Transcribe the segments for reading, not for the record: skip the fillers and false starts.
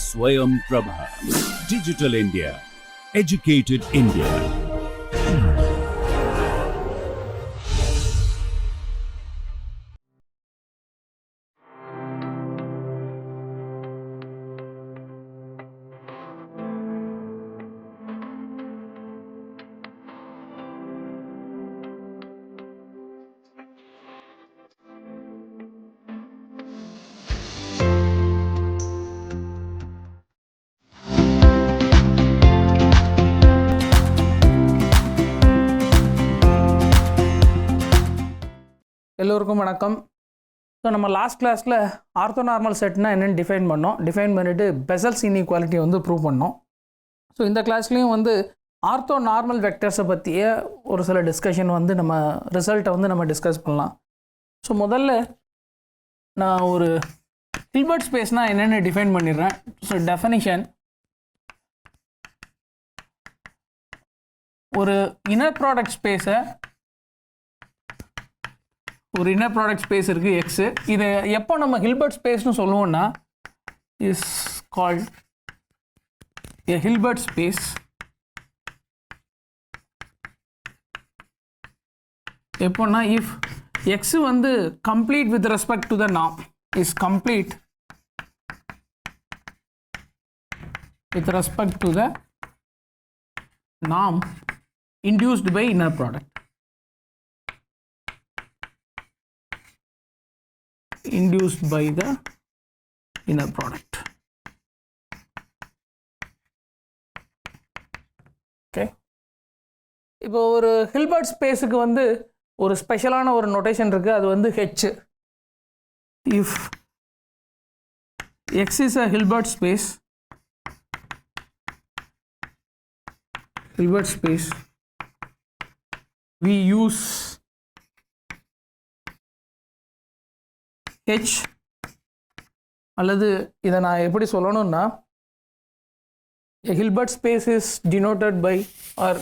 Swayam Prabha. Digital India. Educated India. எல்லோருக்கும் வணக்கம். So நம்ம லாஸ்ட் கிளாஸில் ஆர்த்தோநார்மல் செட்னா என்னென்னு டிஃபைன் பண்ணிவிட்டு பெசல்ஸ் இன்இக்வாலிட்டி வந்து ப்ரூவ் பண்ணோம். ஸோ இந்த கிளாஸ்லேயும் வந்து ஆர்த்தோநார்மல் வெக்டர்ஸை பற்றிய ஒரு சில டிஸ்கஷன் வந்து நம்ம ரிசல்ட்டை வந்து நம்ம டிஸ்கஸ் பண்ணலாம். ஸோ முதல்ல நான் ஒரு ஹில்பர்ட் ஸ்பேஸ்னால் என்னென்னு டிஃபைன் பண்ணிடுறேன். ஸோ டெஃபினிஷன், ஒரு இன்னர் ப்ராடக்ட் ஸ்பேஸை, ஒரு இன்னர் ப்ராடக்ட் ஸ்பேஸ் இருக்குது எக்ஸு. இது எப்போ நம்ம ஹில்பர்ட் ஸ்பேஸ்னு சொல்லுவோம்னா is called a Hilbert space எப்போன்னா இஃப் எக்ஸு வந்து complete with respect to the norm, is complete with respect to the norm induced by inner product. Induced by the inner product. Okay. இப்போ ஒரு Hilbert ஸ்பேஸுக்கு வந்து ஒரு ஸ்பெஷலான ஒரு notation இருக்குது, அது வந்து H. If X is a Hilbert space, we use H, அல்லது இதை நான் எப்படி சொல்லணும்னா a Hilbert space is denoted by, or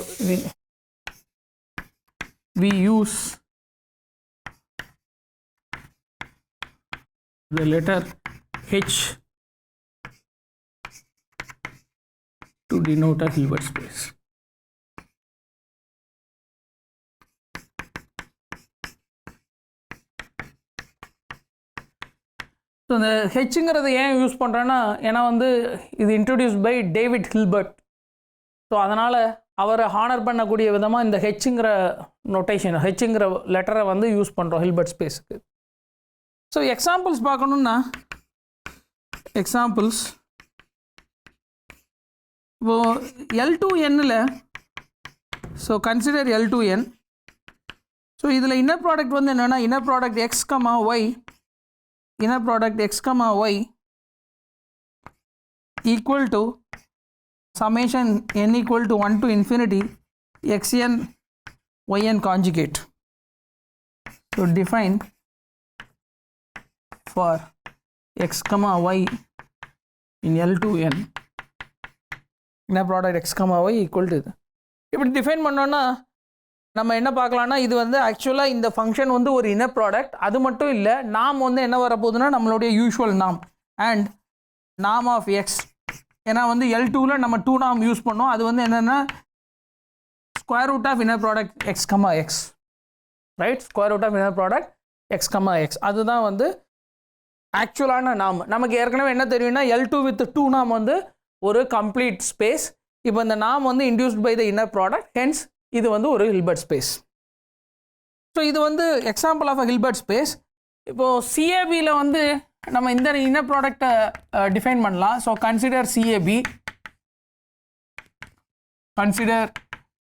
we use the letter H to denote a Hilbert space. So இந்த ஹெச்ங்கிறத ஏன் யூஸ் பண்ணுறேன்னா, ஏன்னா வந்து இது introduce by David Hilbert. So அதனால் அவரை ஹானர் பண்ணக்கூடிய விதமாக இந்த ஹெச்ங்கிற நோட்டேஷன், ஹெச்ங்கிற லெட்டரை வந்து யூஸ் பண்ணுறோம் ஹில்பர்ட் ஸ்பேஸுக்கு. ஸோ எக்ஸாம்பிள்ஸ் பார்க்கணுன்னா, எக்ஸாம்பிள்ஸ் இப்போது L2Nல், ஸோ கன்சிடர் L2N. ஸோ இதில் இன்னர் ப்ராடக்ட் வந்து என்னென்னா, inner product X, Y, inner product X, Y equal to summation n equal to 1 to infinity xn yn conjugate. So define for X, Y in L2N, inner product X, Y equal to இது. இப்படி define பண்ணோன்னா நம்ம என்ன பார்க்கலாம்னா, இது வந்து ஆக்சுவலாக இந்த function வந்து ஒரு இன்னர் ப்ராடக்ட். அது மட்டும் இல்லை, நாம் வந்து என்ன வரப்போகுதுன்னா நம்மளுடைய யூஷுவல் நாம் அண்ட் நாம் ஆஃப் எக்ஸ். ஏன்னா வந்து L2ல் நம்ம 2 நாம் யூஸ் பண்ணோம். அது வந்து என்னென்னா square root of inner product X, X, right? Square root of inner product X, X, அதுதான் வந்து ஆக்சுவலான நாம். நமக்கு ஏற்கனவே என்ன தெரியும்னா, L2 வித் 2 நாம் வந்து ஒரு கம்ப்ளீட் ஸ்பேஸ். இப்போ இந்த நாம் வந்து induced by the inner product, hence இது வந்து ஒரு ஹில்பர்ட் ஸ்பேஸ். ஸோ இது வந்து example of a Hilbert space. இப்போது சிஏபியில் வந்து நம்ம இந்த இன்னர் ப்ராடக்டை டிஃபைன் பண்ணலாம். So consider CAB, consider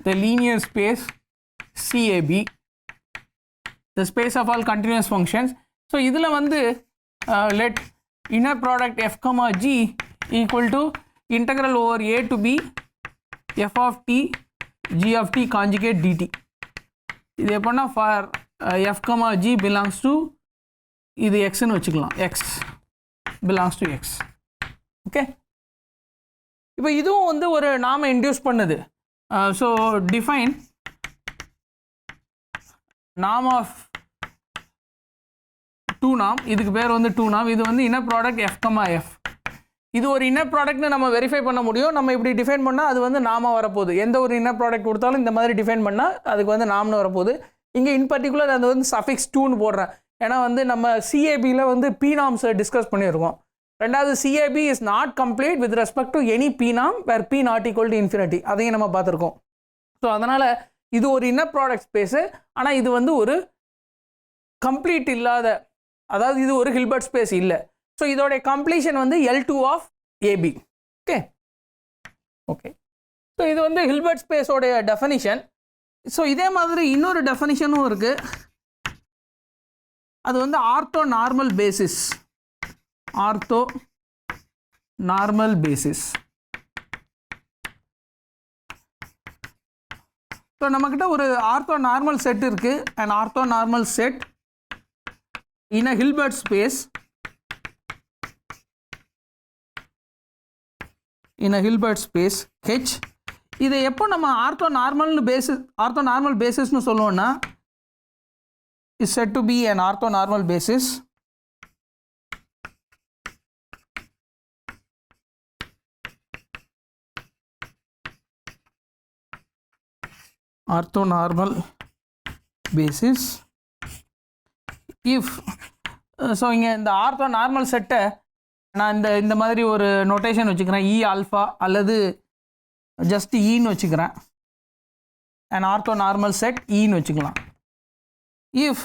the linear space CAB, the space of all continuous functions. So இதில் வந்து let inner product F, G equal to integral over A to B F of t G of t conjugate dt. இது எப்போனா for F, G belongs to இது எக்ஸ்ன்னு வச்சுக்கலாம், X belongs to X. Okay, இப்போ இதுவும் வந்து ஒரு நாம இன்டியூஸ் பண்ணுது. ஸோ டிஃபைன் நாம் ஆஃப் 2 norm, இதுக்கு பேர் வந்து 2 norm. இது வந்து இன்னர் ப்ராடக்ட் f, f. இது ஒரு இன்னர் ப்ராடக்ட்னு நம்ம வெரிஃபை பண்ண முடியும். நம்ம இப்படி டிஃபைன் பண்ணால் அது வந்து நாம வரப்போகுது. எந்த ஒரு இன்னர் ப்ராடக்ட் கொடுத்தாலும் இந்த மாதிரி டிஃபைன் பண்ணால் அதுக்கு வந்து நாம்னு வரப்போகுது. இங்கே இன் பர்டிகுலர் அது வந்து சஃபிக்ஸ் 2ன்னு போடுறேன். ஏன்னா வந்து நம்ம CABயில் வந்து P norms டிஸ்கஸ் பண்ணியிருக்கோம். ரெண்டாவது CAB is not complete with respect to any P norm where P not equal to infinity. அதையும் நம்ம பார்த்துருக்கோம். ஸோ அதனால் இது ஒரு இன்னர் ப்ராடக்ட் ஸ்பேஸு. ஆனால் இது வந்து ஒரு கம்ப்ளீட் இல்லாத, அதாவது இது ஒரு ஹில்பர்ட் ஸ்பேஸ் இல்லை. ஸோ இதோடைய கம்ப்ளீஷன் வந்து L2 of AB. Okay okay. So இது வந்து ஹில்பர்ட் ஸ்பேஸோடைய டெஃபனிஷன். ஸோ இதே மாதிரி இன்னொரு டெஃபனிஷனும் இருக்குது. அது வந்து orthonormal basis. Ortho normal basis. So நம்மக்கிட்ட ஒரு ஆர்த்தோ நார்மல் செட் இருக்குது. And ortho normal set in a Hilbert space, in a Hilbert space H. இதை எப்போ நம்ம ஆர்த்தோ நார்மல் பேசிஸ்னு சொல்லுவோம்னா is said to be an orthonormal basis if so இங்கே இந்த ortho normal செட்டை நான் இந்த மாதிரி ஒரு நோட்டேஷன் வச்சுக்கிறேன். E ஆல்ஃபா அல்லது ஜஸ்ட் ஈன்னு வச்சுக்கிறேன். அண்ட் ஆர்த்தோ நார்மல் செட் ஈன்னு வச்சுக்கலாம். If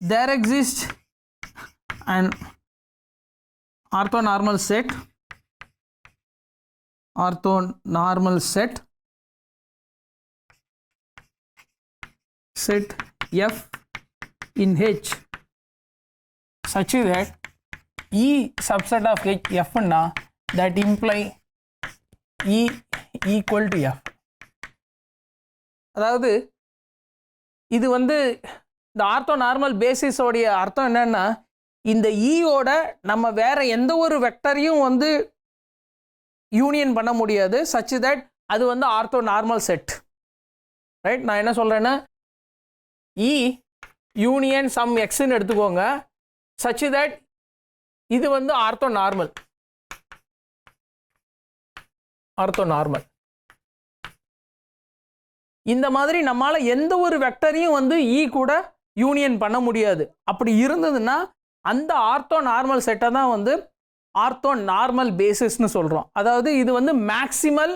there exists an orthonormal set F in H such that E subset of H F na, that imply E equal to F. அதாவது இது வந்து இந்த ortho normal பேசிஸோடைய அர்த்தம் என்னன்னா, இந்த ஈயோட நம்ம வேற எந்த ஒரு வெக்டரையும் வந்து யூனியன் பண்ண முடியாது. சச் தட் அது வந்து ஆர்த்தோ நார்மல் செட். ரைட்? நான் என்ன சொல்கிறேன்னா, இ யூனியன் சம் எக்ஸ்ன்னு எடுத்துக்கோங்க. சச் தட் இது வந்து ஆர்த்தோ நார்மல். இந்த மாதிரி நம்மளால் எந்த ஒரு வெக்டரையும் வந்து இ கூட யூனியன் பண்ண முடியாது. அப்படி இருந்ததுன்னா அந்த ஆர்த்தோ நார்மல் செட்டை தான் வந்து ஆர்த்தோ நார்மல் பேசிஸ்னு சொல்கிறோம். அதாவது இது வந்து maximal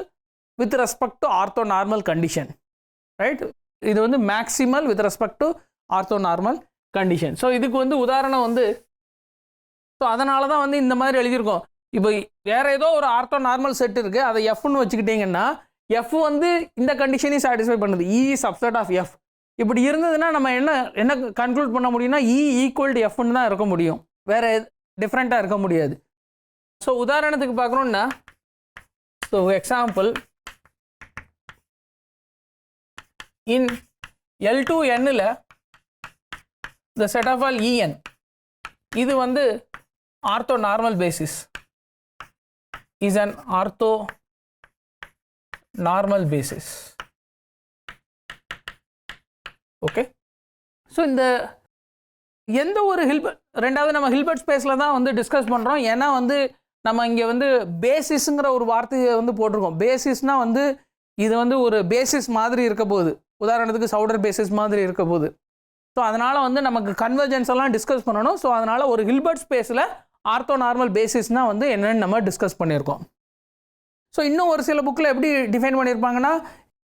with respect to orthonormal condition. Right? இது வந்து maximal with respect to orthonormal condition. So இதுக்கு வந்து உதாரணம் வந்து, ஸோ அதனால தான் வந்து இந்த மாதிரி எழுதியிருக்கோம். இப்போ வேற ஏதோ ஒரு ஆர்த்தோ நார்மல் செட் இருக்குது, அதை எஃப்னு வச்சுக்கிட்டிங்கன்னா எஃப் வந்து இந்த கண்டிஷனையும் சாட்டிஸ்ஃபை பண்ணுது. இ சப்செட் ஆஃப் எஃப். இப்படி இருந்ததுன்னா நம்ம என்ன கன்க்ளூட் பண்ண முடியும்னா, இ ஈக்குவல் டு எஃப்னு தான் இருக்க முடியும், வேற டிஃப்ரெண்ட்டாக இருக்க முடியாது. ஸோ உதாரணத்துக்கு பார்க்கணுன்னா, ஸோ எக்ஸாம்பிள் இன் L2Nல the set of all En, இது வந்து orthonormal basis, is an ortho normal basis. Okay. So இந்த எந்த ஒரு ரெண்டாவது நம்ம ஹில்பர்ட் ஸ்பேஸில் தான் வந்து டிஸ்கஸ் பண்ணுறோம். ஏன்னா வந்து நம்ம இங்கே வந்து பேசிஸுங்கிற ஒரு வார்த்தையை வந்து போட்டிருக்கோம். பேசிஸ்னால் வந்து இது வந்து ஒரு பேசிஸ் மாதிரி இருக்க போகுது. உதாரணத்துக்கு சவுடர் பேசிஸ் மாதிரி இருக்க போகுது. ஸோ அதனால் வந்து நமக்கு கன்வர்ஜென்ஸ் எல்லாம் டிஸ்கஸ் பண்ணணும். ஸோ அதனால் ஒரு ஹில்பர்ட் ஸ்பேஸில் ஆர்த்தோ நார்மல் பேசிஸ்னால் வந்து என்னென்னு நம்ம டிஸ்கஸ் பண்ணியிருக்கோம். ஸோ இன்னும் ஒரு சில புக்கில் எப்படி டிஃபைன் பண்ணியிருப்பாங்கன்னா,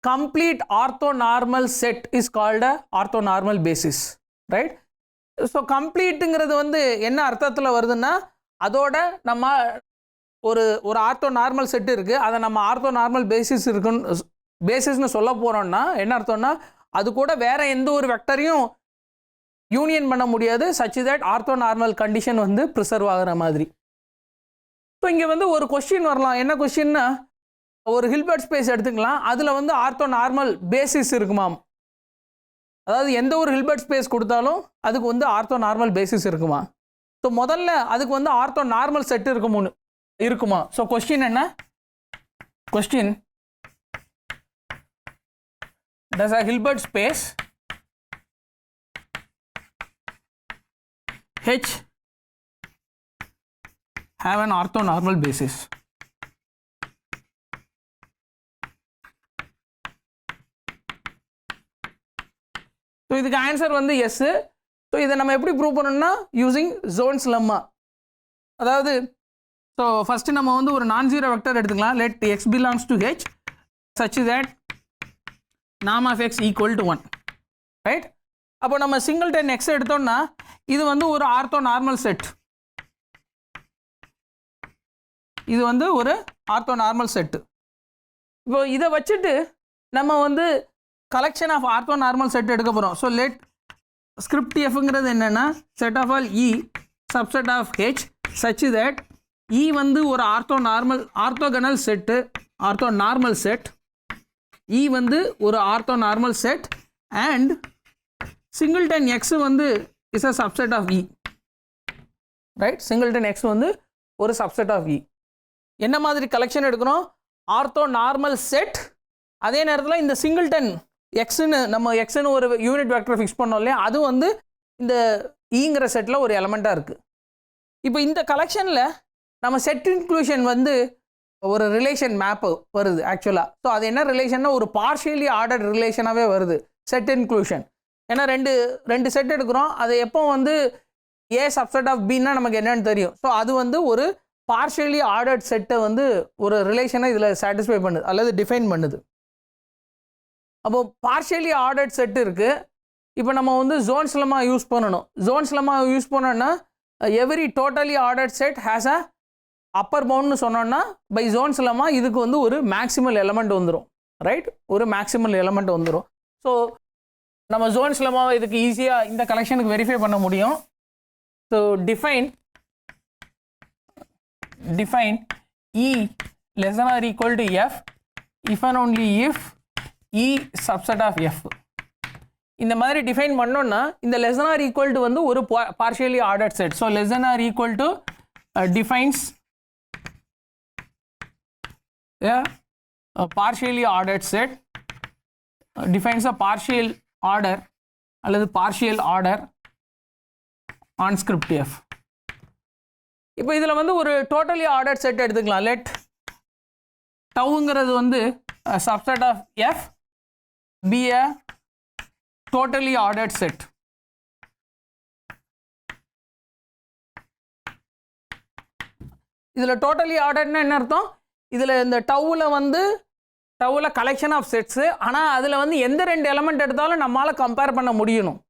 complete orthonormal set is called orthonormal basis. Right? So கம்ப்ளீட்டுங்கிறது வந்து என்ன அர்த்தத்தில் வருதுன்னா, அதோட நம்ம ஒரு ஆர்த்தோ நார்மல் செட் இருக்குது, அதை நம்ம ஆர்த்தோ நார்மல் பேசிஸ்னு சொல்ல போகிறோம்னா என்ன அர்த்தம்னா, அது கூட வேற எந்த ஒரு வெக்டரையும் யூனியன் பண்ண முடியாது. Such that ortho normal condition வந்து ப்ரிசர்வ் ஆகிற மாதிரி. ஸோ இங்கே வந்து ஒரு கொஸ்டின் வரலாம். என்ன கொஸ்டின்னா, ஒரு ஹில்பர்ட் ஸ்பேஸ் எடுத்துக்கலாம், அதில் வந்து ஆர்த்தோ நார்மல் பேசிஸ் இருக்குமாம். அதாவது எந்த ஒரு ஹில்பர்ட் ஸ்பேஸ் கொடுத்தாலும் அதுக்கு வந்து ஆர்த்தோ நார்மல் பேசிஸ் இருக்குமா. ஸோ முதல்ல அதுக்கு வந்து ஆர்த்தோ நார்மல் செட் இருக்குமா. ஸோ கொஸ்டின் என்ன? Question, does a Hilbert space H have an orthonormal basis. So இதுக்கு ஆன்சர் வந்து எஸ். ஸோ இதை நம்ம எப்படி ப்ரூவ் பண்ணணும்னா யூஸிங் ஜோன்ஸ் லெம்மா. அதாவது ஸோ ஃபஸ்ட்டு நம்ம வந்து ஒரு நான் ஜீரோ வெக்டர் எடுத்துக்கலாம். Let X belongs to H such that norm of X equal to 1, right? அப்போ நம்ம சிங்கிள்டன் எக்ஸ் எடுத்தோம்னா இது வந்து ஒரு ஆர்த்தோ நார்மல் செட். இது வந்து ஒரு ஆர்த்தோ நார்மல் செட்டு. இப்போ இதை வச்சுட்டு நம்ம வந்து collection of orthonormal set எடுக்க போகிறோம். ஸோ லெட் ஸ்கிரிப்ட் எஃப்ங்கிறது என்னென்னா set of all E subset of H such that E வந்து ஒரு orthogonal set, orthonormal set. E வந்து ஒரு orthonormal set and singleton x வந்து is a subset of E, right? Singleton x வந்து ஒரு subset of E. என்ன மாதிரி collection எடுக்கிறோம்? Orthonormal set. அதே நேரத்தில் இந்த சிங்கிள்டன் எக்ஸ்ன்னு நம்ம எக்ஸ்ன்னு ஒரு யூனிட் வெக்டர் ஃபிக்ஸ் பண்ணோம் இல்லையா, அது வந்து இந்த ஈங்கிற செட்டில் ஒரு எலமெண்ட்டாக இருக்குது. இப்போ இந்த கலெக்ஷனில் நம்ம செட் இன்க்ளூஷன் வந்து ஒரு ரிலேஷன் மேப்பு வருது ஆக்சுவலாக. ஸோ அது என்ன ரிலேஷன்னா ஒரு பார்ஷியலி ஆர்டர்ட் ரிலேஷனாகவே வருது செட் இன்க்ளூஷன். ஏன்னா ரெண்டு செட் எடுக்கிறோம். அது எப்போ வந்து ஏ சப்செட் ஆஃப் பின்னா நமக்கு என்னன்னு தெரியும். ஸோ அது வந்து ஒரு பார்ஷியலி ஆர்டர்ட் செட்டை வந்து ஒரு ரிலேஷனை இதில் சாட்டிஸ்ஃபை பண்ணுது அல்லது டிஃபைன் பண்ணுது. அப்போது பார்ஷியலி ஆர்டர்ட் செட் இருக்குது. இப்போ நம்ம வந்து ஜோன்ஸ் லெம்மா யூஸ் பண்ணணும். ஜோன்ஸ் லெம்மா யூஸ் பண்ணோன்னா every totally ordered set has a upper பவுண்ட்னு சொன்னோன்னா பை ஜோன்ஸ் லெம்மா இதுக்கு வந்து ஒரு மேக்ஸிமல் எலமெண்ட் வந்துடும், ரைட்? ஒரு மேக்ஸிமல் எலமெண்ட் வந்துடும். ஸோ நம்ம ஜோன்ஸ் லெம்மாவை இதுக்கு ஈஸியாக இந்த கலெக்ஷனுக்கு வெரிஃபை பண்ண முடியும். So define E less than or equal to F if and only if E subset of F. இந்த மாதிரி டிஃபைன் பண்ணோம்னா இந்த less than or equal to வந்து ஒரு partially ordered set. So less than or equal to defines a partially ordered set, defines a partial order அல்லது partial order on script F. இப்போ இதில் வந்து ஒரு டோட்டலி ஆர்டர்ட் செட் எடுத்துக்கலாம். Let டவுங்கிறது வந்து subset of F be a totally ordered set. இதில் totally ஆர்டர்ட்னா என்ன அர்த்தம்? இதில் இந்த டவுவில் கலெக்ஷன் ஆஃப் செட்ஸு. ஆனால் அதில் வந்து எந்த ரெண்டு எலமெண்ட் எடுத்தாலும் நம்மளால் கம்பேர் பண்ண முடியணும்,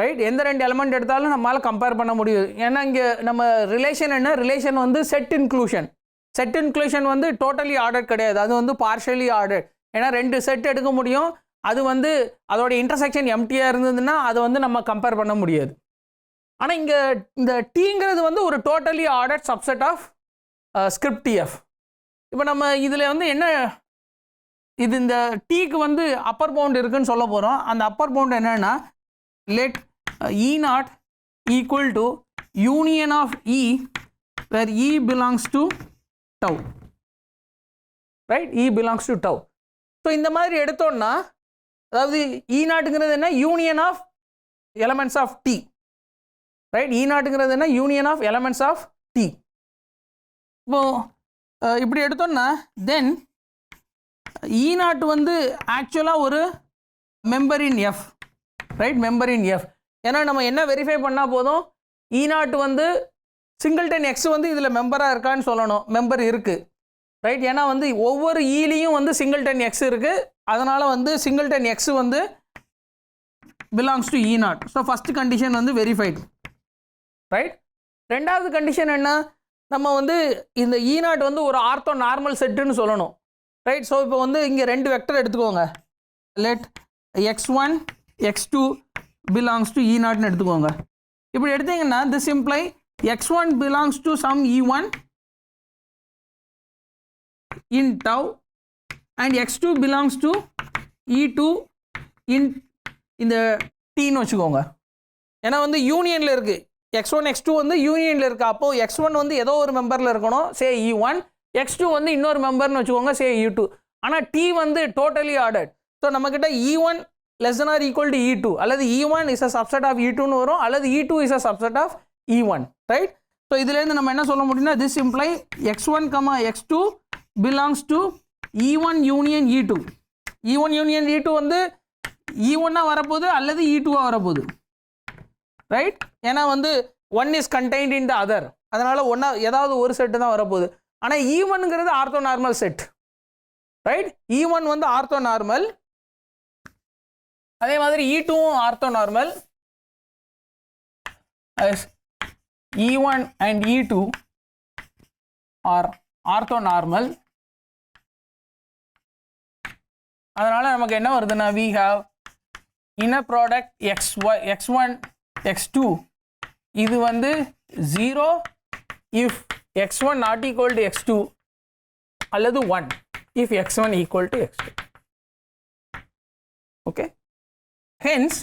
ரைட்? எந்த ரெண்டு எலமெண்ட் எடுத்தாலும் நம்மளால் கம்பேர் பண்ண முடியும். ஏன்னா இங்கே நம்ம ரிலேஷன் என்ன? ரிலேஷன் வந்து செட் இன்க்ளூஷன். செட் இன்க்ளூஷன் வந்து டோட்டலி ஆர்டர் கிடையாது, அது வந்து பார்ஷியலி ஆர்டர். ஏன்னா ரெண்டு செட் எடுக்க முடியும், அது வந்து அதோட இன்டர்செக்ஷன் எம்டியாக இருந்ததுன்னா அதை வந்து நம்ம கம்பேர் பண்ண முடியாது. ஆனால் இங்கே இந்த டீங்கிறது வந்து ஒரு totally order subset of script F. இப்போ நம்ம இதில் வந்து என்ன, இது இந்த டீக்கு வந்து அப்பர் பவுண்ட் இருக்குன்னு சொல்ல போகிறோம். அந்த அப்பர் பவுண்ட் என்னென்னா let E naught equal to union of E where E belongs to tau, right? E belongs to tau. So இந்த மாதிரி எடுத்தோம்னா அதாவது E நாட்டுங்கிறது என்ன? Union of elements of T, right? E நாட்டுங்கிறது என்ன? Union of elements of T. இப்போ இப்படி எடுத்தோம்னா தென் E நாட் வந்து ஆக்சுவலாக ஒரு மெம்பர் இன் F, ரைட்? மெம்பர் இன் எஃப். ஏன்னா நம்ம என்ன வெரிஃபை பண்ணால் போதும், இ நாட் வந்து சிங்கிள்டன் எக்ஸ் வந்து இதில் மெம்பராக இருக்கான்னு சொல்லணும். மெம்பர் இருக்குது, ரைட்? ஏன்னா வந்து ஒவ்வொரு ஈலையும் வந்து சிங்கிள்டன் எக்ஸ் இருக்குது. அதனால் வந்து சிங்கிள்டன் எக்ஸ் வந்து belongs to E not. So first condition வந்து வெரிஃபைடு, ரைட்? ரெண்டாவது கண்டிஷன் என்ன? நம்ம வந்து இந்த இ நாட் வந்து ஒரு ஆர்த்தோ நார்மல் செட்டுன்னு சொல்லணும், ரைட்? ஸோ இப்போ வந்து இங்கே ரெண்டு வெக்டர் எடுத்துக்கோங்க. Let x1 x2 belongs to E நாட்னு எடுத்துக்கோங்க. இப்படி எடுத்தீங்கன்னா this imply x1 belongs to some E1 in tau and x2 belongs to E2 in இந்த Tன்னு வச்சுக்கோங்க. ஏன்னா வந்து யூனியனில் இருக்குது, x1 x2 வந்து யூனியனில் இருக்குது. அப்போது x1 வந்து ஏதோ ஒரு மெம்பரில் இருக்கணும், சே E1. x2 வந்து இன்னொரு மெம்பர்னு வச்சுக்கோங்க, சே E2. ஆனால் T வந்து டோட்டலி ஆர்டர்ட். ஸோ நம்மக்கிட்ட E1 less than or equal to E2 அல்லது E1 is a subset of E2 னு வரும், அல்லது E2 is a subset of E1, right? So இதுலேருந்து நம்ம என்ன சொல்ல முடியும்னா this imply x1, x2 belongs to E1 union E2. E1 union E2 வந்து E1 வரப்போகுது அல்லது E2 வரப்போகுது, ரைட்? ஏன்னா வந்து one is contained in the other, அதனால் ஏதாவது ஒரு செட்டு தான் வரப்போகுது. ஆனால் E1ங்கிறது orthonormal set, right? E1 வந்து ஆர்த்தோ நார்மல், அதே மாதிரி E2வும் orthonormal. E1 and E2 are orthonormal. அதனால நமக்கு என்ன வருதுன்னா we have inner product x1 x2 இது வந்து 0 if x1 not equal to x2 அல்லது 1 if x1 equal to x2. okay, hence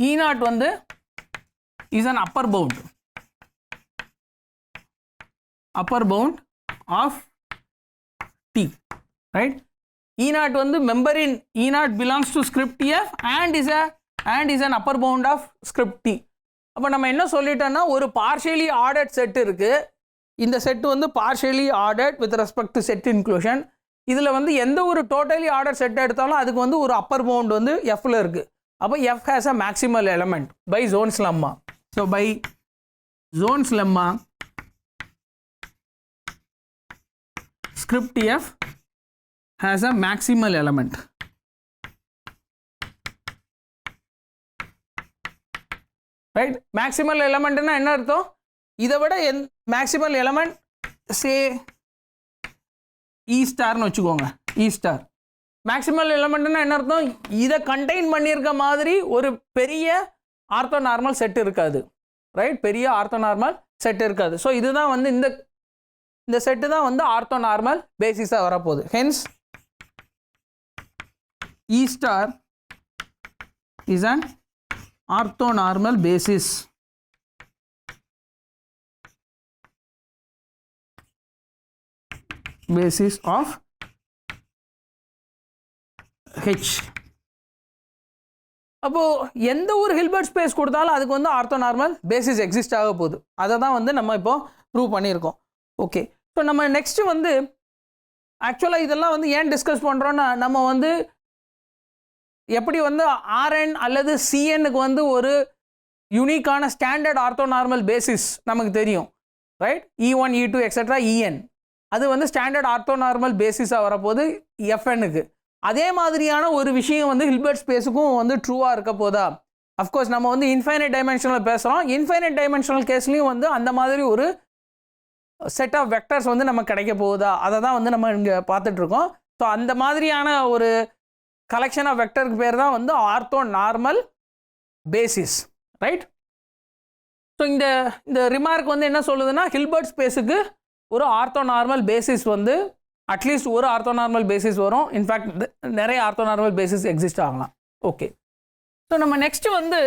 E0 வந்து is an upper bound of T, right? E0 வந்து member in E0 belongs to script F and is an upper bound of script T. அப்போ நம்ம என்ன சொல்லிட்டோம்னா ஒரு partially ordered set இருக்கு, இந்த set வந்து partially ordered with respect to set inclusion. இதில் வந்து எந்த ஒரு totally ordered செட் எடுத்தாலும் அதுக்கு வந்து ஒரு upper bound வந்து Fல இருக்கு. அப்போ F has a maximal element by Zone's lemma. So by Zone's lemma, script F has a maximal element. Right? Maximal element na enna artham? Idha vida maximal element say E star nu vechukonga, E star. Maximal element na enna artham? Idha contain pannirka madri oru periya orthonormal set irukadu, right? Periya orthonormal set irukadu. So idu dhaan vandu இந்த set தான் வந்து orthonormal பேசிஸாக வரப்போகுது. Hence E star is an orthonormal basis of H. அப்போ எந்த ஒரு Hilbert space கொடுத்தாலும் அதுக்கு வந்து ஆர்த்தோனார்மல் பேசிஸ் எக்ஸிஸ்ட் ஆக போகுது. அதை தான் வந்து நம்ம இப்போ ப்ரூவ் பண்ணியிருக்கோம். ஓகே, ஸோ நம்ம நெக்ஸ்ட் வந்து ஆக்சுவலாக இதெல்லாம் வந்து ஏன் டிஸ்கஸ் பண்ணுறோன்னா, நம்ம வந்து எப்படி வந்து RN அல்லது CNக்கு வந்து ஒரு யூனிக்கான ஸ்டாண்டர்ட் ஆர்த்தோனார்மல் பேசிஸ் நமக்கு தெரியும், right? E1 E2 etcetera EN அது வந்து ஸ்டாண்டர்ட் ஆர்த்தோனார்மல் பேசிஸாக வரப்போது FNக்கு. அதே மாதிரியான ஒரு விஷயம் வந்து ஹில்பர்ட் ஸ்பேஸுக்கும் வந்து ட்ரூவாக இருக்க போதா? அஃப்கோர்ஸ் நம்ம வந்து இன்ஃபைனைட் டைமென்ஷனில் பேசுகிறோம். இன்ஃபைனைட் டைமென்ஷனல் கேஸ்லேயும் வந்து அந்த மாதிரி ஒரு செட் ஆஃப் வெக்டர்ஸ் வந்து நமக்கு கிடைக்க போகுதா, அதை தான் வந்து நம்ம இங்கே பார்த்துட்ருக்கோம். ஸோ அந்த மாதிரியான ஒரு கலெக்ஷன் ஆஃப் வெக்டருக்கு பேர் தான் வந்து ஆர்த்தோனார்மல் பேசிஸ், ரைட்? ஸோ இந்த ரிமார்க் வந்து என்ன சொல்லுதுன்னா, ஹில்பர்ட் ஸ்பேஸுக்கு ஒரு ஆர்த்தோனார்மல் பேசிஸ் வந்து அட்லீஸ்ட் ஒரு ஆர்த்தோனார்மல் பேசிஸ் வரும். இன்ஃபேக்ட் நிறைய ஆர்த்தோனார்மல் பேசிஸ் எக்ஸிஸ்ட் ஆகலாம். ஓகே, ஸோ நம்ம நெக்ஸ்ட் வந்து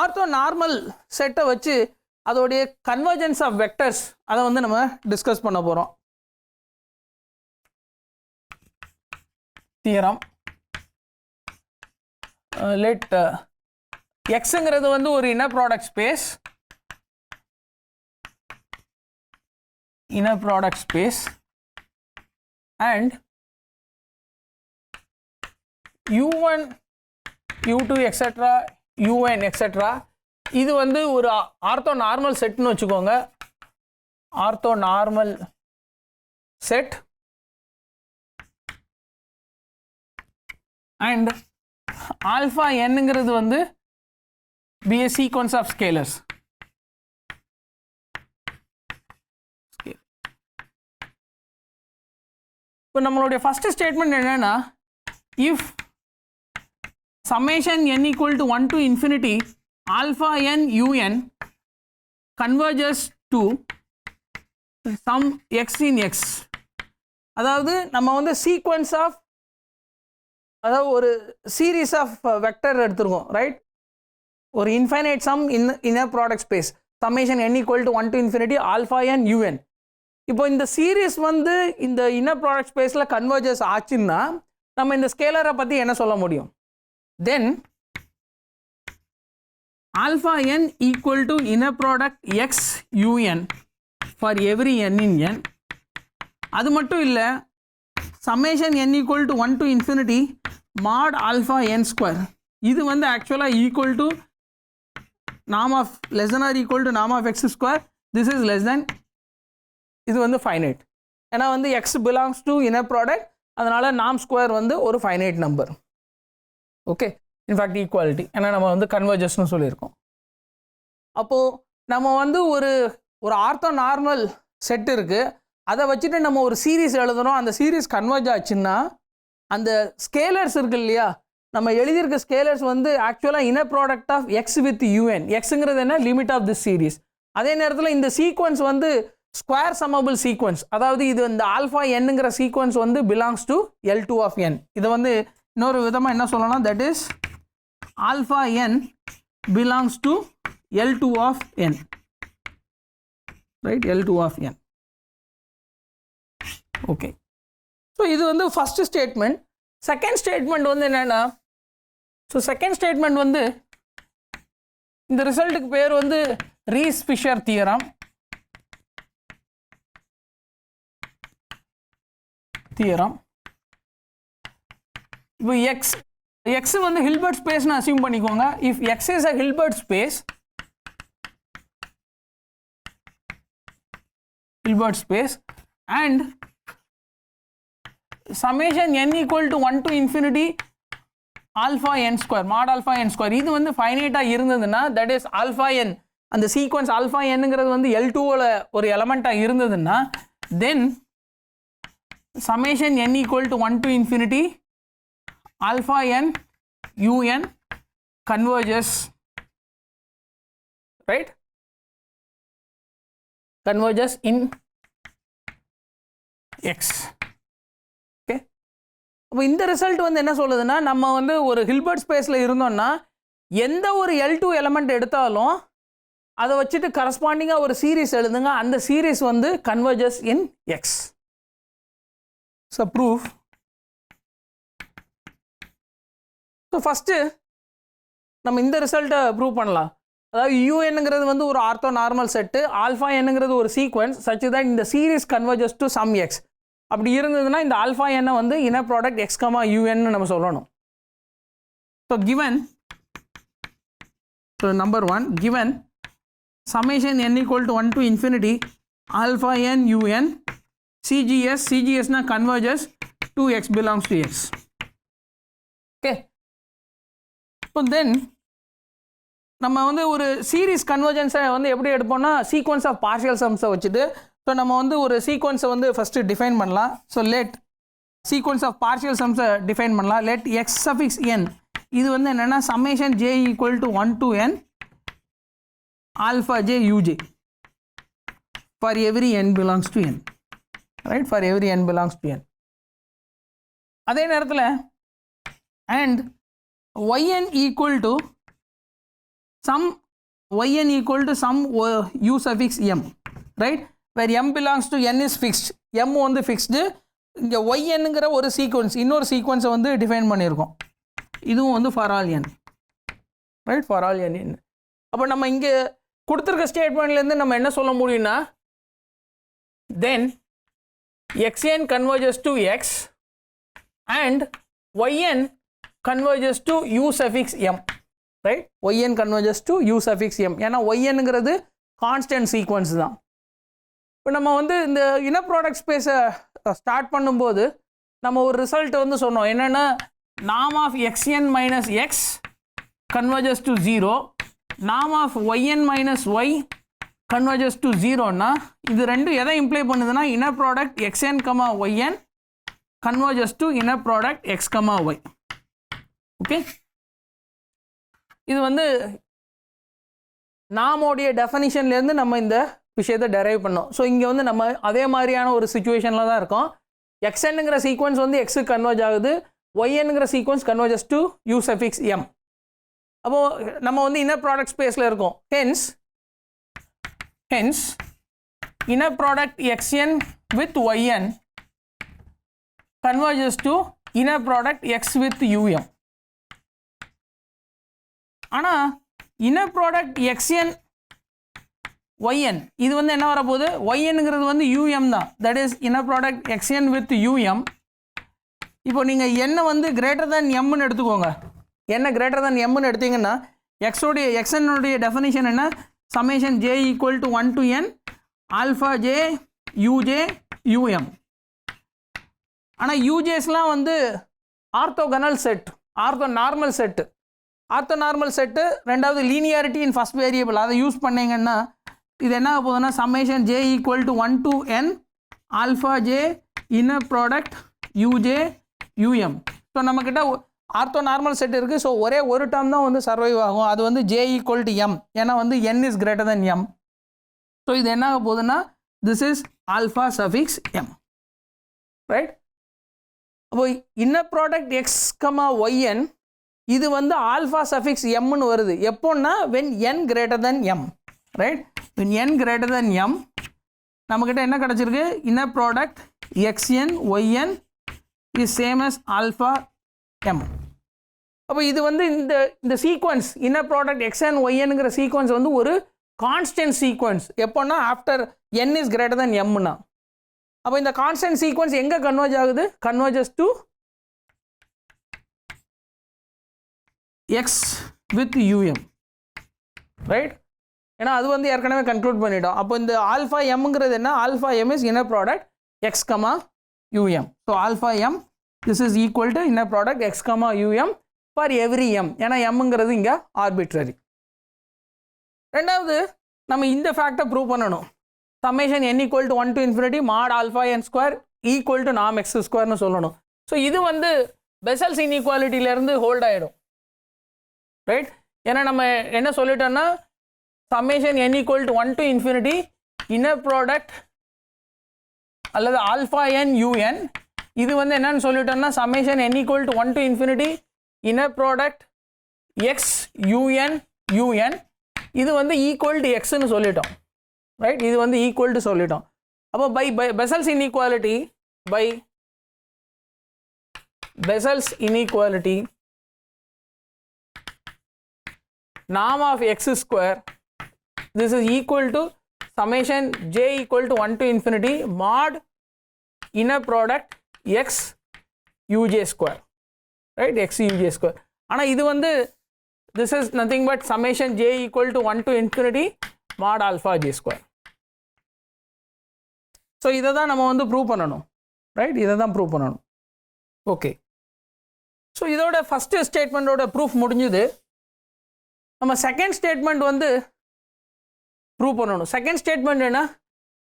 ஆர்த்தோனார்மல் செட்டை வச்சு அதோடைய கன்வர்ஜென்ஸ் ஆஃப் வெக்டர்ஸ் அதை வந்து நம்ம டிஸ்கஸ் பண்ண போகிறோம். தியரம் லெட் எக்ஸுங்கிறது வந்து ஒரு inner product space and U1 U2 etc UN etc இது வந்து ஒரு ஆர்த்தோனார்மல் செட்னு வச்சுக்கோங்க. ஆர்த்தோனார்மல் செட் அண்ட் ஆல்ஃபா என்னங்கிறது வந்து be a sequence of scalars. இப்போ நம்மளுடைய ஃபஸ்ட்டு ஸ்டேட்மெண்ட் என்னென்னா, if summation n equal to 1 to infinity alpha n un converges to some x in x, அதாவது நம்ம வந்து சீக்வன்ஸ் ஆஃப், அதாவது ஒரு சீரீஸ் ஆஃப் வெக்டர் எடுத்துருக்கோம், ரைட்? ஒரு infinite sum inner product space summation n equal to 1 to infinity alpha n un. இப்போ இந்த series வந்து இந்த இன்னர் ப்ராடக்ட் ஸ்பேஸில் கன்வர்ஜஸ் ஆச்சுன்னா நம்ம இந்த ஸ்கேலரை பற்றி என்ன சொல்ல முடியும்? தென் alpha n equal to inner product x un for every n in n. அது மட்டும் இல்லை, summation n equal to 1 to infinity mod alpha n square. இது வந்து ஆக்சுவலாக equal to norm of less than or equal to norm of x square. This is less than, இது வந்து finite. ஏன்னா வந்து x belongs to inner product, அதனால norm square வந்து ஒரு finite number. Okay, in fact equality, ஏன்னா நம்ம வந்து கன்வர்ஜஸ்னு சொல்லியிருக்கோம். அப்போது நம்ம வந்து ஒரு ஆர்த்தோ நார்மல் செட் இருக்குது, அதை வச்சுட்டு நம்ம ஒரு சீரீஸ் எழுதணும். அந்த சீரீஸ் கன்வர்ஜ் ஆச்சுன்னா அந்த ஸ்கேலர்ஸ் இருக்கு இல்லையா, நம்ம எழுதியிருக்க ஸ்கேலர்ஸ் வந்து ஆக்சுவலாக inner product of x with u n. எக்ஸுங்கிறது என்ன, லிமிட் ஆஃப் திஸ் சீரீஸ். அதே நேரத்தில் இந்த சீக்வன்ஸ் வந்து ஸ்கொயர் சம்மபிள் சீக்வன்ஸ், அதாவது இது இந்த ஆல்ஃபா என்னங்கிற சீக்வன்ஸ் வந்து belongs to L2 of n. இதை வந்து இன்னொரு விதமாக என்ன சொல்லலாம், that is alpha n belongs to L2 of n, right, L2 of n. Okay, so இது வந்து ஃபர்ஸ்ட் ஸ்டேட்மெண்ட். செகண்ட் ஸ்டேட்மெண்ட் வந்து என்னென்னா, ஸோ செகண்ட் ஸ்டேட்மெண்ட் வந்து இந்த ரிசல்ட்டுக்கு பேர் வந்து ரீஸ் ஃபிஷர் தியரம். இப்போ எக்ஸ் வந்து ஹில்பர்ட் ஸ்பேஸ்னு அசியூம் பண்ணிக்கோங்க. If X is a Hilbert space, and summation n equal to 1 to infinity alpha n square mod alpha n square, இது வந்து ஃபைனைட்டாக இருந்ததுன்னா, தட் இஸ் ஆல்ஃபா n, அந்த சீக்வன்ஸ் ஆல்ஃபா என்னங்கிறது வந்து L2ல ஒரு எலமெண்ட்டாக இருந்ததுன்னா, தென் summation n equal to 1 to infinity alpha n un converges, right, converges in x. Okay, அப்போ இந்த ரிசல்ட் வந்து என்ன சொல்லுதுன்னா, நம்ம வந்து ஒரு ஹில்பர்ட் ஸ்பேஸில் இருந்தோம்னா எந்த ஒரு L2 எலமெண்ட் எடுத்தாலும் அதை வச்சுட்டு கரஸ்பாண்டிங்காக ஒரு சீரீஸ் எழுதுங்க. அந்த சீரீஸ் வந்து converges in x. So proof. So first நம்ம இந்த ரிசல்ட்டை ப்ரூவ் பண்ணலாம். அதாவது யூஎன்ங்கிறது வந்து ஒரு ஆர்த்தோ நார்மல் செட்டு, ஆல்ஃபா என்னங்கிறது ஒரு சீக்வன்ஸ் சச் தட் இந்த series converges to sum X. அப்படி இருந்ததுன்னா இந்த ஆல்ஃபா என்ன வந்து இன்னர் ப்ராடக்ட் எக்ஸ் கமா யூஎன்னு நம்ம சொல்லணும். So given, so number 1, given summation n equal to 1 to infinity alpha n un CGS na converges to x belongs to x. Okay, so then நம்ம வந்து ஒரு சீரீஸ் கன்வர்ஜென்ஸை வந்து எப்படி எடுப்போம்னா, சீக்வன்ஸ் ஆஃப் பார்ஷியல் சம்ஸை வச்சுட்டு, ஸோ நம்ம வந்து ஒரு சீக்வன்ஸை வந்து ஃபஸ்ட்டு டிஃபைன் பண்ணலாம். So let sequence of partial சம்ஸை டிஃபைன் பண்ணலாம். லெட் எக்ஸ் சஃபிக்ஸ் என், இது வந்து என்னென்னா summation j equal to 1 to n alpha j uj for every n belongs to n, right, for every n belongs to n. அதே நேரத்தில் and yn equal to some u suffix m, right, where m belongs to n is fixed. m வந்து fixed. இங்கே ynங்கிற ஒரு sequence, இன்னொரு சீக்வன்ஸை வந்து define பண்ணியிருக்கோம். இதுவும் வந்து for all n, right, for all n. அப்போ நம்ம இங்கே கொடுத்துருக்க ஸ்டேட்மெண்ட்லேருந்து நம்ம என்ன சொல்ல முடியும்னா, தென் xn converges to x and yn converges to u suffix m, right, yn converges to u suffix m. ஏன்னா ynங்கிறது கான்ஸ்டன்ட் சீக்வன்ஸ் தான். இப்போ நம்ம வந்து இந்த இன்னர் ப்ராடக்ட் ஸ்பேஸை ஸ்டார்ட் பண்ணும்போது நம்ம ஒரு ரிசல்ட் வந்து சொன்னோம், என்னென்னா norm of xn minus x converges to 0, norm of yn minus y converges to 0னா, இது ரெண்டும் எதை இம்ப்ளை பண்ணுதுன்னா, inner product xn comma yn converges to inner product x comma y. Okay, இது வந்து நாமோடைய டெஃபனிஷன்லேருந்து நம்ம இந்த விஷயத்தை டெரைவ் பண்ணோம். ஸோ இங்கே வந்து நம்ம அதே மாதிரியான ஒரு சுச்சுவேஷனில் தான் இருக்கோம். xnங்கிற சீக்வன்ஸ் வந்து எக்ஸுக்கு கன்வர்ஜ் ஆகுது, ynங்கிற sequence converges to u suffix m. அப்போது நம்ம வந்து இன்னர் ப்ராடக்ட் ஸ்பேஸில் இருக்கோம். Hence inner product xn with yn converges to inner product x with um. ஆனால் inner product xn yn இது வந்து என்ன வர போகுது ynங்கிறது வந்து um தான் that is inner product xn with um இப்போ நீங்க n வந்து greater than m ன்னு எடுத்துக்கோங்க n greater than m ன்னு எடுத்தீங்கன்னா x உடைய xn உடைய டெஃபினிஷன் என்ன summation j equal to 1 to n alpha j uj um ஆனா ujsலாம் வந்து ஆர்த்தோகனல் செட் ஆர்த்தோநார்மல் செட் ஆர்த்தோநார்மல் செட் ரெண்டாவது லீனியாரிட்டி இன் ஃபர்ஸ்ட் வேரியபிள் அதை யூஸ் பண்ணீங்கன்னா இது என்ன போகுதுன்னா summation j equal to 1 to n alpha j inner product uj um so நம்மக்கிட்ட ஆர்த்தோநார்மல் set இருக்குது ஸோ ஒரே ஒரு டேர்ம் தான் வந்து சர்வைவ் ஆகும் அது வந்து j equal to m ஏன்னா வந்து n is greater than m so இது என்ன ஆக போகுதுன்னா this is alpha suffix m right அப்போ inner product X comma y n இது வந்து ஆல்ஃபா சஃபிக்ஸ் எம்னு வருது எப்போன்னா when n greater than m right when n greater than m நம்மக்கிட்ட என்ன கிடச்சிருக்கு inner product x n y n is same as alpha m அப்போ இது வந்து இந்த சீக்வன்ஸ் இன்னர் ப்ராடக்ட் எக்ஸ்என் ஒய்என்ங்கிற சீக்வன்ஸ் வந்து ஒரு கான்ஸ்டன்ட் சீக்வன்ஸ் எப்போன்னா after n is greater than எம்னா அப்போ இந்த கான்ஸ்டன்ட் சீக்வன்ஸ் எங்கே கன்வர்ஜ் ஆகுது converges to x with u m right ஏன்னா அது வந்து ஏற்கனவே கன்க்ளூட் பண்ணிட்டோம் அப்போ இந்த ஆல்ஃபா எம்ங்கிறது என்ன alpha m is inner product X comma u m so alpha m this is equal to inner product X comma u m for every m ஏன்னா எம்ங்கிறது இங்கே ஆர்பிட்ரரி ரெண்டாவது நம்ம இந்த ஃபேக்டை ப்ரூவ் பண்ணணும் summation n equal to 1 to infinity mod alpha n square equal to norm x square னு சொல்லணும் ஸோ இது வந்து பெசல்ஸ் இன்இக்வாலிட்டியிலேருந்து ஹோல்ட் ஆகிடும் ரைட் ஏன்னா நம்ம என்ன சொல்லிட்டோம்னா summation n equal to 1 to infinity inner product அல்லது alpha n un இது வந்து என்னன்னு சொல்லிட்டோம்னா summation n equal to 1 to infinity inner product x un un இது வந்து equal to x னு சொல்லிட்டோம் ரைட் இது வந்து ஈக்குவல் டு சொல்லிட்டோம் அப்போ by Bessel's inequality by Bessel's inequality norm of x square this is equal to summation j equal to 1 to infinity mod inner product x uj square right x uj square ஆனால் இது வந்து this is nothing but summation j equal to 1 to infinity mod alpha j square so இதை தான் நம்ம வந்து prove பண்ணணும் right இதை தான் ப்ரூவ் பண்ணணும் ஓகே ஸோ இதோட ஃபஸ்ட்டு ஸ்டேட்மெண்ட்டோட ப்ரூஃப் முடிஞ்சுது நம்ம செகண்ட் ஸ்டேட்மெண்ட் வந்து ப்ரூவ் பண்ணணும் செகண்ட் ஸ்டேட்மெண்ட் என்ன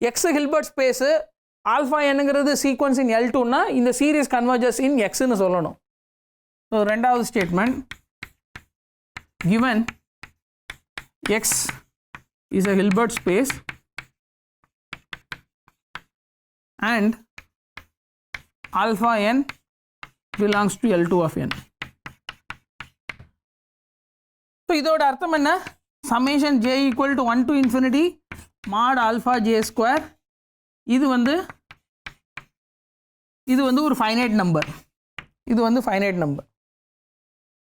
எக்ஸ் ஹில்பர்ட் ஸ்பேஸு ஆல்ஃபா என்னங்கிறது சீக்வன்ஸ் இன் L2னா இந்த சீரீஸ் கன்வர்ஜஸ் இன் எக்ஸ்ன்னு சொல்லணும் ஸோ ரெண்டாவது statement given x is a Hilbert space and alpha n belongs to L2 of n. So இதோட அர்த்தம் என்ன summation j equal to 1 to infinity mod alpha j square இது வந்து ஒரு ஃபைனைட் நம்பர் இது வந்து ஃபைனைட் நம்பர்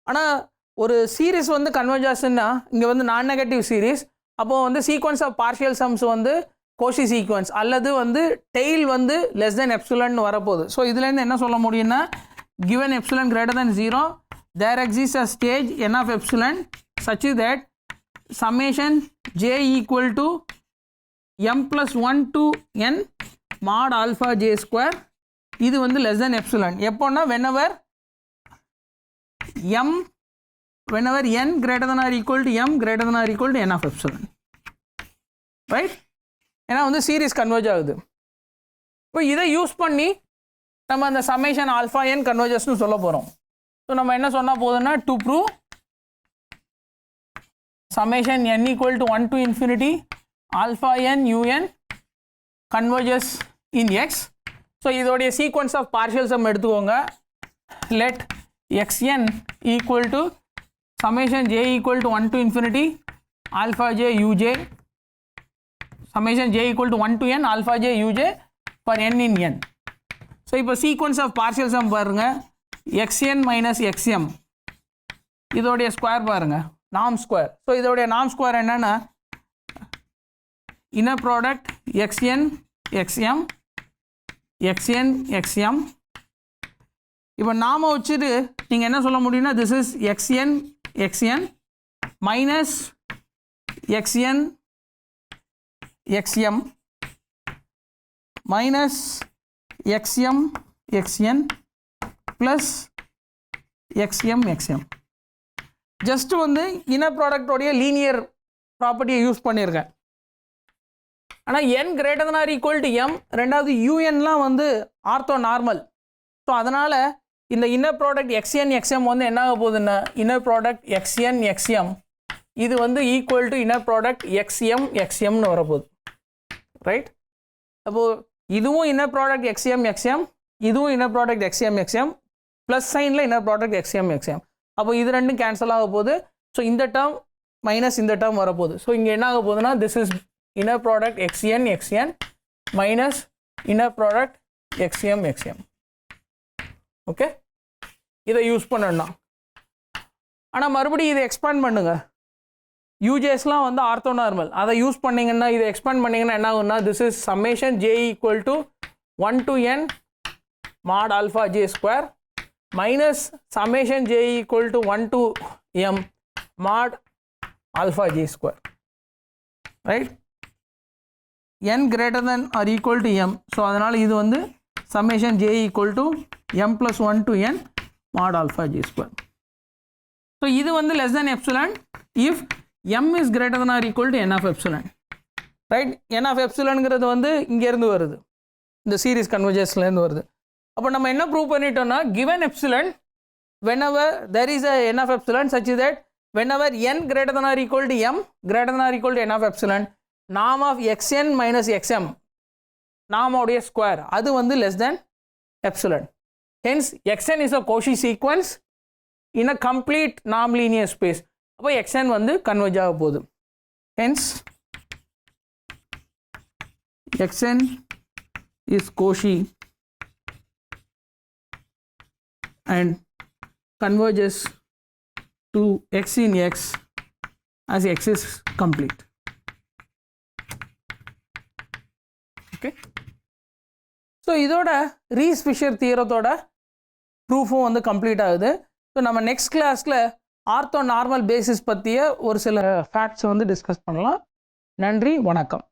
ஆனால் ஒரு சீரீஸ் வந்து கன்வர்ஜாஷன்னா இங்கே வந்து நான் நெகட்டிவ் சீரீஸ் அப்போது வந்து சீக்வன்ஸ் ஆஃப் பார்ஷியல் சம்ஸ் வந்து கோஷி சீக்வன்ஸ் அல்லது வந்து டெய்ல் வந்து லெஸ் தென் எப்சிலன் வரப்போகுது ஸோ இதுலேருந்து என்ன சொல்ல முடியும்னா given epsilon greater than 0 there exists a stage n of epsilon such that summation j equal to m plus 1 to n mod alpha j square இது வந்து less than epsilon எப்போன்னா whenever n greater than or equal to m greater than or equal to n of epsilon right ஏன்னா வந்து series converge ஆகுது இப்போ இதை use பண்ணி நம்ம அந்த சம்மேஷன் ஆல்ஃபா என் கன்வர்ஜஸ்னு சொல்ல போகிறோம் ஸோ நம்ம என்ன சொன்னால் போதுன்னா to prove summation n equal to 1 to infinity alpha n un converges in x so இதோடைய சீக்வன்ஸ் ஆஃப் பார்ஷியல் சம் எடுத்துக்கோங்க let xn equal to summation j equal to 1 to infinity alpha j uj summation j equal to 1 to n alpha j uj for n in n so இப்போ sequence of partial some பாருங்க xn minus xm இதோடைய square பாருங்க norm square. So இதோடைய norm square என்னன்னா inner product xn xm xn xm. இப்போ நாம வச்சுட்டு நீங்கள் என்ன சொல்ல முடியும்னா this is xn xn minus xn xm minus xm xn plus xm xm. Just வந்து இன்னர் ப்ராடக்டோடைய லீனியர் ப்ராப்பர்ட்டியை யூஸ் பண்ணியிருக்கேன். ஆனால் n greater than or equal to m, ரெண்டாவது யூஎன்லாம் வந்து ஆர்த்தோ நார்மல். ஸோ அதனால் இந்த இன்னர் ப்ராடக்ட் xn xm வந்து என்ன ஆக போகுதுன்னா இன்னர் ப்ராடக்ட் xn xm இது வந்து equal to inner product xm xmனு வரப்போகுது. ரைட்? அப்போது இதுவும் இன்னர் ப்ராடக்ட் xm xm, இதுவும் inner product xm xm, plus சைனில் இன்னர் ப்ராடக்ட் xm xm. அப்போ இது ரெண்டும் கேன்சல் ஆக போகுது. ஸோ இந்த டேர்ம் மைனஸ் இந்த டேர்ம் வரப்போகுது. ஸோ இங்கே என்ன ஆக போகுதுன்னா this is inner product xn xn minus inner product xm xm. Okay, இதை யூஸ் பண்ணணும். ஆனால் மறுபடியும் இதை எக்ஸ்பேண்ட் பண்ணுங்க. யூஜேஸ்லாம் வந்து ஆர்த்தோ நார்மல், அதை யூஸ் பண்ணிங்கன்னா இதை எக்ஸ்பேண்ட் பண்ணிங்கன்னா என்ன ஆகும்னா this is summation j equal to 1 to n mod alpha j square minus summation j equal to 1 to m mod alpha j square. Right? n greater than or equal to m. So அதனால் இது வந்து summation j equal to m plus 1 to n mod alpha j square. So இது வந்து less than epsilon if m is greater than or equal to n of epsilon. Right? n of epsilonங்கிறது வந்து இங்கேருந்து வருது, இந்த series கன்வர்ஜன்ஸ்லேருந்து வருது. அப்போ நம்ம என்ன ப்ரூவ் பண்ணிட்டோம்னா given epsilon whenever there is a n of epsilon such that whenever n greater than or equal to m greater than or equal to n of epsilon, norm of xn minus xm norm உடைய square அது வந்து less than epsilon. Hence xn is a Cauchy sequence in a complete norm linear space. அப்போ xn வந்து converge ஆக போகுது. Hence xn is Cauchy and converges to x in x as x is complete. Okay, so இதோட raise Fisher தியரத்தோட ப்ரூஃபும் வந்து complete ஆகுது. So நம்ம next கிளாஸில் ortho normal basis பற்றிய ஒரு சில ஃபேக்ட்ஸை வந்து டிஸ்கஸ் பண்ணலாம். நன்றி, வணக்கம்.